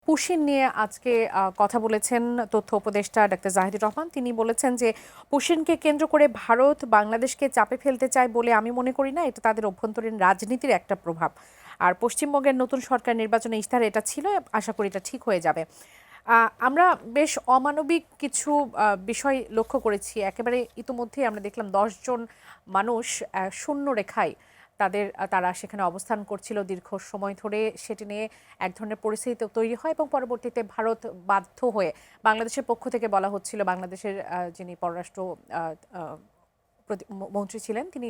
Push in নিয়ে আজকে কথা বলেছেন তথ্য উপদেষ্টা ডাক্তার জাহিদুর রহমান। তিনি বলেছেন যে পুশিনকে কেন্দ্র করে ভারত বাংলাদেশকে চাপে ফেলতে চায় বলে আমি মনে করি না, এটা তাদের অভ্যন্তরীণ রাজনীতির একটা প্রভাব। আর পশ্চিমবঙ্গের নতুন সরকার নির্বাচনে ইশতেহারে এটা ছিল, আশা করি এটা ঠিক হয়ে যাবে। আমরা বেশ অমানবিক কিছু বিষয় লক্ষ্য করেছি। একেবারে ইতিমধ্যেই আমরা দেখলাম 10 জন মানুষ শূন্য রেখায় তারা সেখানে অবস্থান করছিল দীর্ঘ সময় ধরে। সেটি নিয়ে এক ধরনের পরিস্থিতি তৈরি হয় এবং পরবর্তীতে ভারত বাধ্য হয়ে, বাংলাদেশের পক্ষ থেকে বলা হচ্ছিল, বাংলাদেশের যিনি পররাষ্ট্র মন্ত্রী ছিলেন তিনি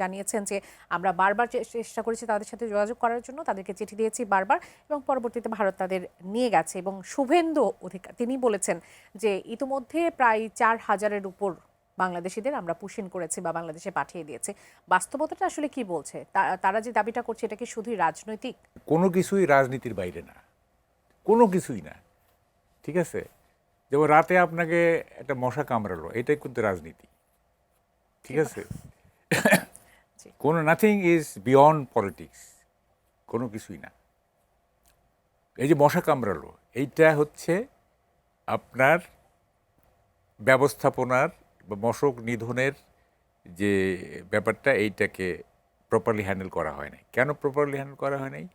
জানিয়েছেন যে আমরা বারবার চেষ্টা করেছি তাদের সাথে যোগাযোগ করার জন্য, তাদেরকে চিঠি দিয়েছি বারবার, এবং পরবর্তীতে ভারত তাদের নিয়ে গেছে। এবং শুভেন্দু অধিকারী তিনি বলেছেন যে ইতিমধ্যে প্রায় 4,000-এর উপর বাংলাদেশিদের আমরা পুশিন করেছি বা বাংলাদেশে পাঠিয়ে দিয়েছি। বাস্তবতাটা আসলে কি বলছে? তারা যে দাবিটা করছে এটা কি শুধুই রাজনৈতিক? কোনো কিছুই রাজনীতির বাইরে না, কোনো কিছুই না। ঠিক আছে, যেমন রাতে আপনাকে একটা মশা কামড়ালো, এটাই কিন্তু রাজনীতি। ঠিক আছে, কোনো নাথিং ইজ বিয়ন্ড পলিটিক্স, কোনো কিছুই না। এই যে মশা কামড়ালো, এইটা হচ্ছে আপনার ব্যবস্থাপনার বা মশক নিধনের যে ব্যাপারটা, এইটাকে প্রপারলি হ্যান্ডেল করা হয় নাই। কেন প্রপারলি হ্যান্ডেল করা হয় নাই?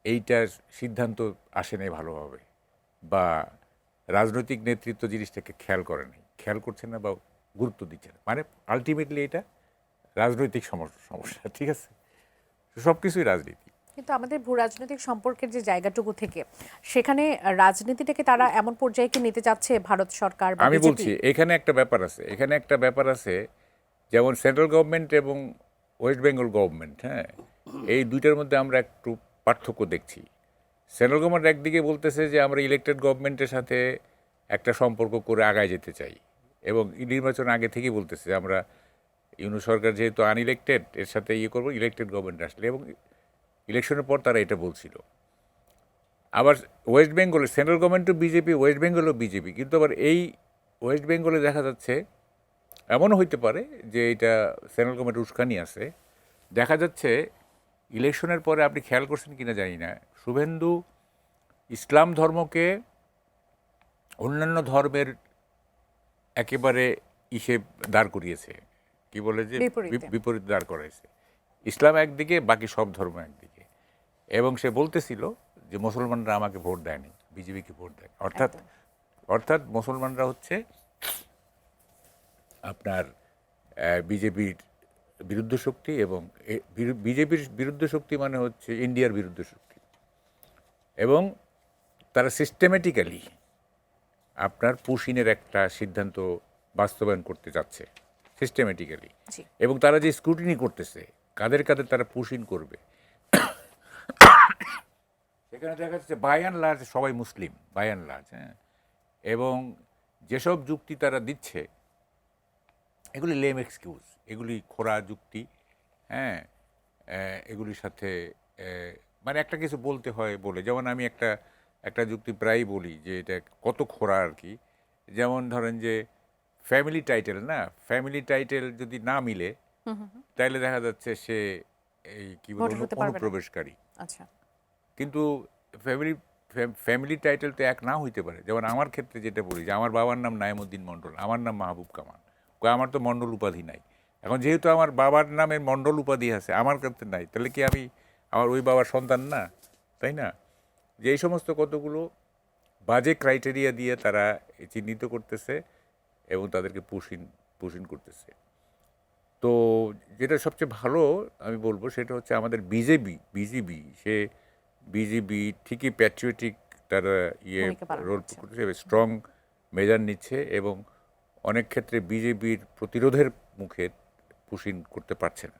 এইটার সিদ্ধান্ত আসে নাই ভালোভাবে, বা রাজনৈতিক নেতৃত্ব জিনিসটাকে খেয়াল করে নাই, খেয়াল করছে না বা গুরুত্ব দিচ্ছে না। মানে আলটিমেটলি এটা রাজনৈতিক সমস্যা। ঠিক আছে, সব কিছুই রাজনীতি। কিন্তু আমাদের ভূ রাজনৈতিক সম্পর্কের যে জায়গাটুকু থেকে, সেখানে রাজনীতিটাকে তারা এমন পর্যায়ে কি নিতে চাচ্ছে ভারত সরকার বা আমি বিজেপি? বলছি এখানে একটা ব্যাপার আছে, এখানে একটা ব্যাপার আছে, যেমন সেন্ট্রাল গভর্নমেন্ট এবং ওয়েস্ট বেঙ্গল গভর্নমেন্ট, হ্যাঁ, এই দুইটার মধ্যে আমরা একটু পার্থক্য দেখছি। সেন্ট্রাল গভর্নমেন্ট একদিকে বলতেছে যে আমরা ইলেকটেড গভর্নমেন্টের সাথে একটা সম্পর্ক করে আগায় যেতে চাই, এবং নির্বাচন আগে থেকেই বলতেছে যে আমরা ইউনূস সরকার যেহেতু আনইলেক্টেড, এর সাথে করবো ইলেকটেড গভর্নমেন্ট আসলে, এবং ইলেকশনের পর তারা এটা বলছিল। আবার ওয়েস্ট বেঙ্গলে সেন্ট্রাল গভর্নমেন্টও বিজেপি, ওয়েস্ট বেঙ্গলও বিজেপি, কিন্তু আবার এই ওয়েস্ট বেঙ্গলে দেখা যাচ্ছে এমনও হইতে পারে যে এটা সেন্ট্রাল গভর্নমেন্ট উস্কানি আছে। দেখা যাচ্ছে ইলেকশনের পরে, আপনি খেয়াল করছেন কিনা জানি না, শুভেন্দু ইসলাম ধর্মকে অন্যান্য ধর্মের একেবারে দাঁড় করিয়েছে, কি বলে যে বিপরীত দাঁড় করাইছে। ইসলাম একদিকে, বাকি সব ধর্ম একদিকে, এবং সে বলতেছিল যে মুসলমানরা আমাকে ভোট দেয়নি, বিজেপিকে ভোট দেয়। অর্থাৎ মুসলমানরা হচ্ছে আপনার বিজেপির বিরুদ্ধ শক্তি, এবং বিজেপির বিরুদ্ধ শক্তি মানে হচ্ছে ইন্ডিয়ার বিরুদ্ধ শক্তি, এবং তারা সিস্টেমেটিক্যালি আপনার পুশিনের একটা সিদ্ধান্ত বাস্তবায়ন করতে যাচ্ছে সিস্টেমেটিক্যালি, এবং তারা যে স্ক্রুটিনি করতেছে কাদের কাদের তারা পুশিন করবে, সেখানে দেখা যাচ্ছে বাই অ্যান্ড লার্জ সবাই মুসলিম, বাই অ্যান্ড লার্জ, হ্যাঁ, এবং যেসব যুক্তি তারা দিচ্ছে এগুলি লেম এক্সকিউজ, এগুলি খোঁড়া যুক্তি, হ্যাঁ, এগুলির সাথে মানে একটা কিছু বলতে হয় বলে, যেমন আমি একটা যুক্তি প্রায়ই বলি যে এটা কত খোঁড়া আর কি। যেমন ধরেন যে ফ্যামিলি টাইটেল, না, ফ্যামিলি টাইটেল যদি না মিলে তাইলে দেখা যাচ্ছে সে এই কি বলে অনুপ্রবেশকারী। আচ্ছা, কিন্তু ফ্যামিলি টাইটেল তো এক না হইতে পারে। যেমন আমার ক্ষেত্রে যেটা বলি যে আমার বাবার নাম নাইমুদ্দিন মণ্ডল, আমার নাম মাহবুব কামাল, আমার তো মণ্ডল উপাধি নাই। এখন যেহেতু আমার বাবার নামে মণ্ডল উপাধি আছে, আমার ক্ষেত্রে নাই, তাহলে কি আমি আমার ওই বাবার সন্তান না? তাই না? যে এই সমস্ত কতগুলো বাজে ক্রাইটেরিয়া দিয়ে তারা চিহ্নিত করতেছে এবং তাদেরকে পুশিন করতেছে। তো যেটা সবচেয়ে ভালো আমি বলবো সেটা হচ্ছে আমাদের বিজেপি সে বিজেপি ঠিকই প্যাট্রিয়টিক তারা রোল করতেছে, স্ট্রং মেজার নিচ্ছে, এবং অনেক ক্ষেত্রে বিজেপির প্রতিরোধের মুখে পুশিন করতে পারছে না।